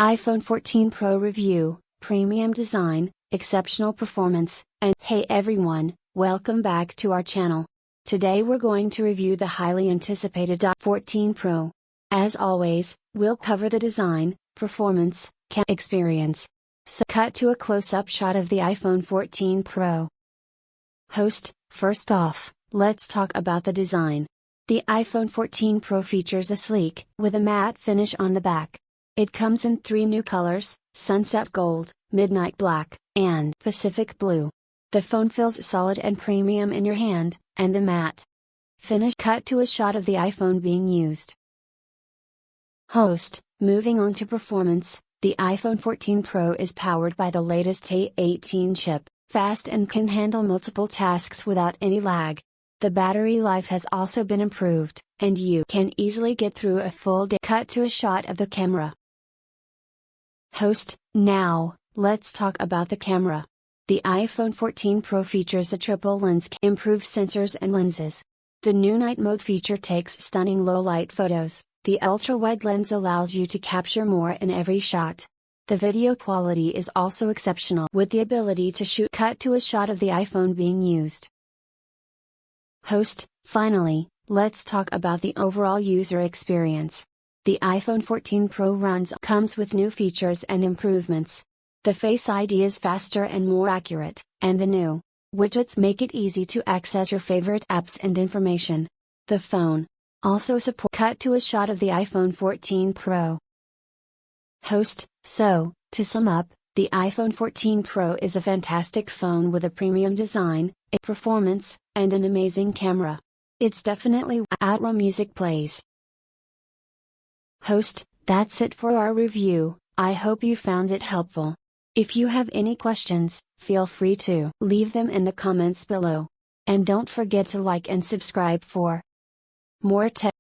iPhone 14 Pro review, premium design, exceptional performance, and hey everyone, welcome back to our channel. Today we're going to review the highly anticipated iPhone 14 Pro. As always, we'll cover the design, performance, experience. So cut to a close-up shot of the iPhone 14 Pro. First off, let's talk about the design. The iPhone 14 Pro features a sleek, with a matte finish on the back. It comes in 3 new colors: Sunset Gold, Midnight Black, and Pacific Blue. The phone feels solid and premium in your hand, and the matte finish. Cut to a shot of the iPhone being used. Moving on to performance, the iPhone 14 Pro is powered by the latest A18 chip, fast and can handle multiple tasks without any lag. The battery life has also been improved, and you can easily get through a full day. Cut to a shot of the camera. Now, let's talk about the camera. The iPhone 14 Pro features a triple lens, improved sensors and lenses. The new night mode feature takes stunning low light photos. The ultra-wide lens allows you to capture more in every shot. The video quality is also exceptional, with the ability to shoot. Cut to a shot of the iPhone being used. Finally, let's talk about the overall user experience. The iPhone 14 Pro comes with new features and improvements. The Face ID is faster and more accurate, and the new widgets make it easy to access your favorite apps and information. The phone also supports. Cut to a shot of the iPhone 14 Pro. So, to sum up, the iPhone 14 Pro is a fantastic phone with a premium design, performance, and an amazing camera. It's definitely out where music plays. That's it for our review. I hope you found it helpful. If you have any questions, feel free to leave them in the comments below. And don't forget to like and subscribe for more tech